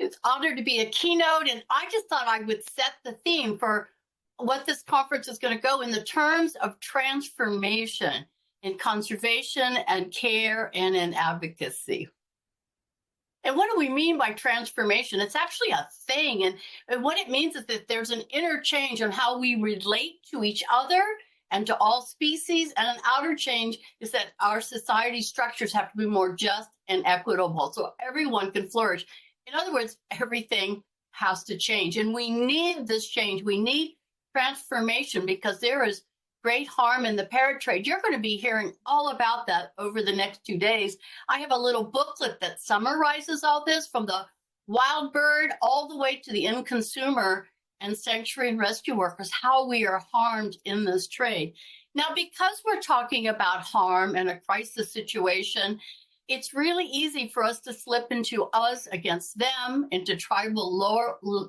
It's honored to be a keynote, and I just thought I would set the theme for what this conference is going to go in the terms of transformation in conservation and care and in advocacy. And what do we mean by transformation? It's actually a thing. And what it means is that there's an interchange on how we relate to each other and to all species. And an outer change is that our society structures have to be more just and equitable so everyone can flourish. In other words, everything has to change. And we need this change. We need transformation because there is great harm in the parrot trade. You're going to be hearing all about that over the next 2 days. I have a little booklet that summarizes all this from the wild bird all the way to the end consumer and sanctuary and rescue workers, how we are harmed in this trade. Now, because we're talking about harm and a crisis situation, it's really easy for us to slip into us against them, into tribal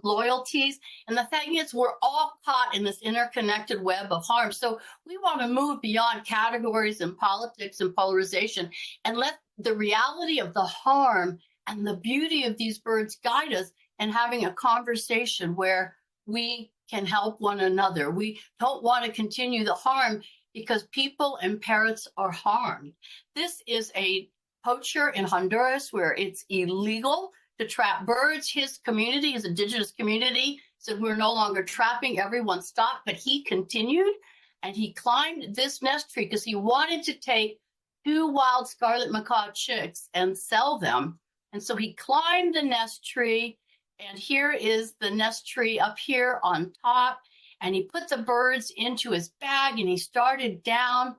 loyalties. And the thing is, we're all caught in this interconnected web of harm. So we want to move beyond categories and politics and polarization and let the reality of the harm and the beauty of these birds guide us in having a conversation where we can help one another. We don't want to continue the harm because people and parrots are harmed. This is a poacher in Honduras where it's illegal to trap birds. His community, his indigenous community, said we're no longer trapping, everyone stopped, but he continued and he climbed this nest tree because he wanted to take 2 wild scarlet macaw chicks and sell them. And so he climbed the nest tree, and here is the nest tree up here on top, and he put the birds into his bag and he started down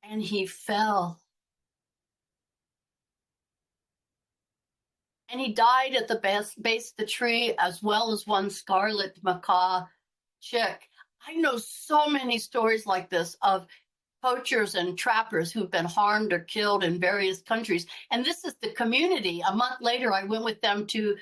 and he fell. And he died at the base of the tree, as well as 1 scarlet macaw chick. I know so many stories like this of poachers and trappers who've been harmed or killed in various countries. And this is the community. A month later, I went with them to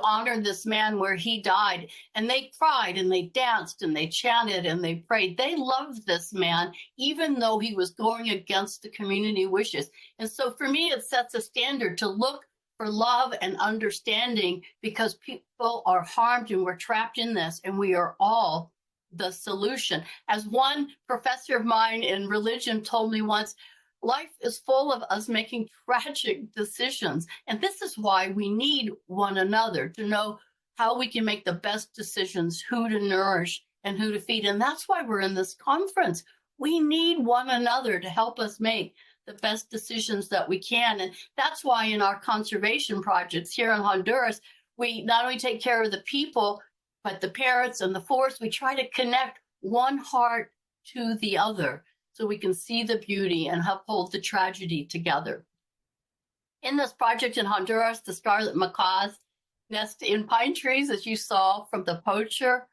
honor this man where he died. And they cried and they danced and they chanted and they prayed. They loved this man, even though he was going against the community wishes. And so for me, it sets a standard to look for love and understanding because people are harmed and we're trapped in this, and we are all the solution. As one professor of mine in religion told me once, life is full of us making tragic decisions. And this is why we need one another to know how we can make the best decisions, who to nourish and who to feed. And that's why we're in this conference. We need one another to help us make the best decisions that we can. And that's why in our conservation projects here in Honduras, we not only take care of the people, but the parrots and the forest. We try to connect one heart to the other so we can see the beauty and uphold the tragedy together. In this project in Honduras, the scarlet macaws nest in pine trees, as you saw from the poacher.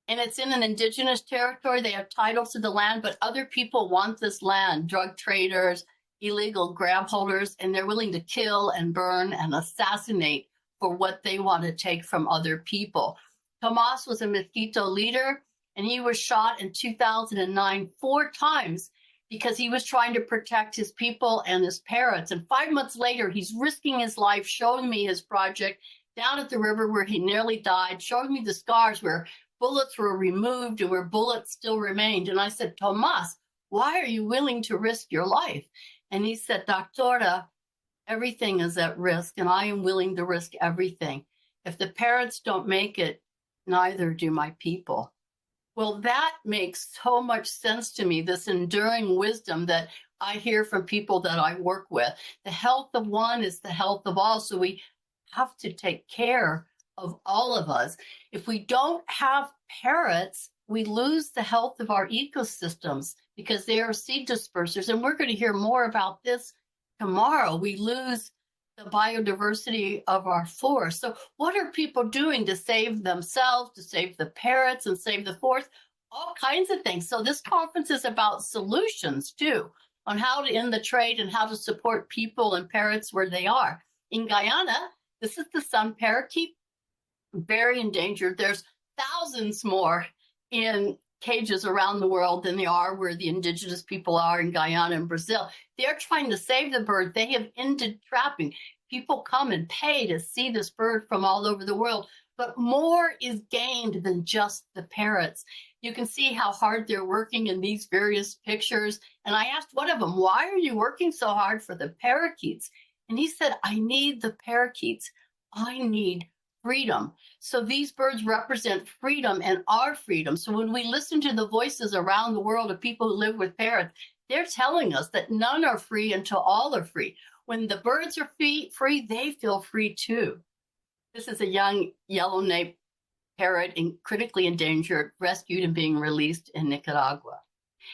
And it's in an indigenous territory. They have title to the land, but other people want this land, drug traders, illegal grab holders, and they're willing to kill and burn and assassinate for what they want to take from other people. Tomas was a mosquito leader, and he was shot in 2009 4 times because he was trying to protect his people and his parrots. And 5 months later, he's risking his life, showing me his project down at the river where he nearly died, showing me the scars where bullets were removed and where bullets still remained. And I said, Tomas, why are you willing to risk your life? And he said, Doctora, everything is at risk, and I am willing to risk everything. If the parrots don't make it, neither do my people. Well, that makes so much sense to me, this enduring wisdom that I hear from people that I work with. The health of one is the health of all, so we have to take care of all of us. If we don't have parrots, we lose the health of our ecosystems because they are seed dispersers. And we're going to hear more about this tomorrow. We lose the biodiversity of our forest. So what are people doing to save themselves, to save the parrots and save the forest? All kinds of things. So this conference is about solutions too, on how to end the trade and how to support people and parrots where they are. In Guyana, this is the sun parakeet, very endangered. There's thousands more in cages around the world than there are where the indigenous people are in Guyana and Brazil. They're trying to save the bird. They have ended trapping. People come and pay to see this bird from all over the world, but more is gained than just the parrots. You can see how hard they're working in these various pictures. And I asked one of them, why are you working so hard for the parakeets? And he said, I need the parakeets. I need freedom. So these birds represent freedom and our freedom. So when we listen to the voices around the world of people who live with parrots, they're telling us that none are free until all are free. When the birds are free, they feel free too. This is a young yellow-naped parrot, critically endangered, rescued and being released in Nicaragua.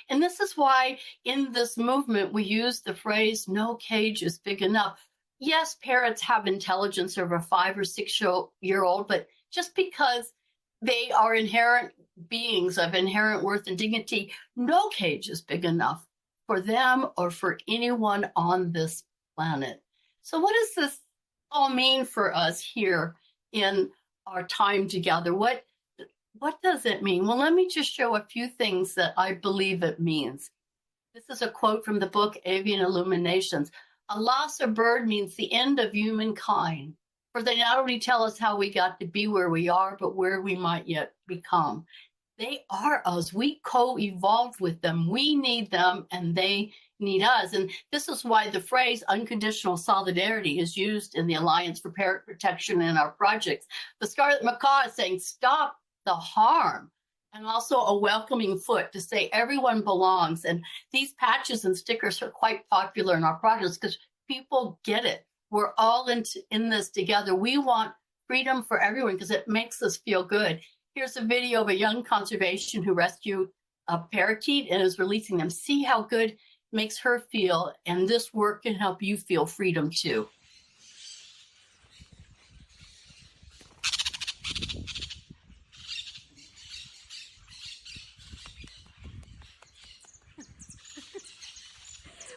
And this is why in this movement we use the phrase, no cage is big enough. Yes, parrots have intelligence over a 5 or 6 year old, but just because they are inherent beings of inherent worth and dignity, no cage is big enough for them or for anyone on this planet. So what does this all mean for us here in our time together? What does it mean? Well, let me just show a few things that I believe it means. This is a quote from the book Avian Illuminations. A Lhasa bird means the end of humankind, for they not only tell us how we got to be where we are, but where we might yet become. They are us. We co-evolved with them. We need them and they need us. And this is why the phrase unconditional solidarity is used in the Alliance for Parrot Protection in our projects. The Scarlet Macaw is saying, stop the harm. And also a welcoming foot to say everyone belongs. And these patches and stickers are quite popular in our projects because people get it. We're all in this together. We want freedom for everyone because it makes us feel good. Here's a video of a young conservation who rescued a parakeet and is releasing them. See how good it makes her feel. And this work can help you feel freedom too.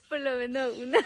Por lo menos una.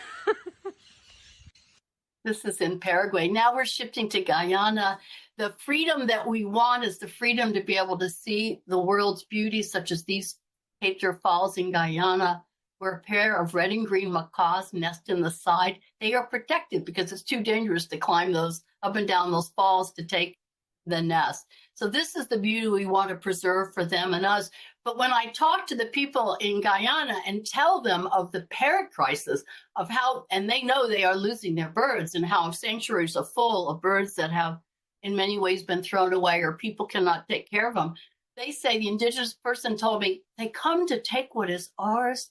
This is in Paraguay. Now we're shifting to Guyana. The freedom that we want is the freedom to be able to see the world's beauty, such as these Pater Falls in Guyana, where a pair of red and green macaws nest in the side. They are protected because it's too dangerous to climb those up and down those falls to take the nest. So this is the beauty we want to preserve for them and us. But when I talk to the people in Guyana and tell them of the parrot crisis, of how, and they know they are losing their birds and how sanctuaries are full of birds that have in many ways been thrown away or people cannot take care of them. They say, the indigenous person told me, they come to take what is ours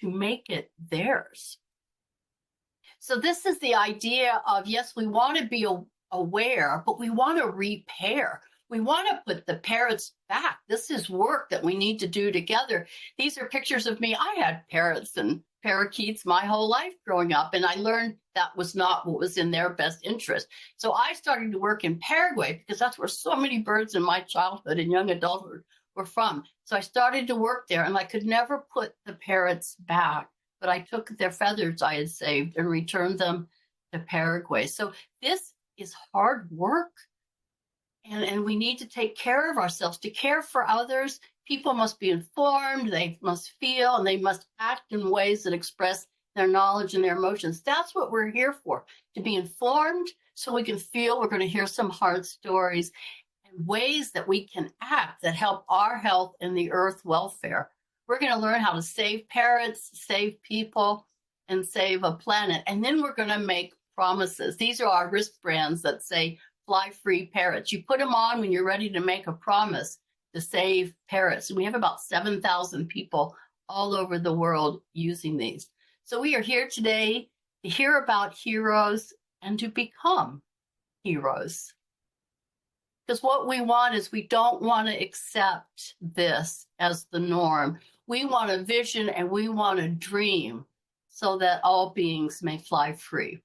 to make it theirs. So this is the idea of, yes, we want to be aware, but we want to repair. We want to put the parrots back. This is work that we need to do together. These are pictures of me. I had parrots and parakeets my whole life growing up, and I learned that was not what was in their best interest. So I started to work in Paraguay because that's where so many birds in my childhood and young adulthood were from. So I started to work there, and I could never put the parrots back, but I took their feathers I had saved and returned them to Paraguay. So this is hard work. And we need to take care of ourselves. To care for others, people must be informed, they must feel, and they must act in ways that express their knowledge and their emotions. That's what we're here for, to be informed so we can feel. We're going to hear some hard stories and ways that we can act that help our health and the earth welfare. We're going to learn how to save parrots, save people, and save a planet. And then we're going to make promises. These are our wristbands that say, fly free parrots. You put them on when you're ready to make a promise to save parrots. And we have about 7,000 people all over the world using these. So we are here today to hear about heroes and to become heroes. Because what we want is, we don't want to accept this as the norm. We want a vision and we want a dream so that all beings may fly free.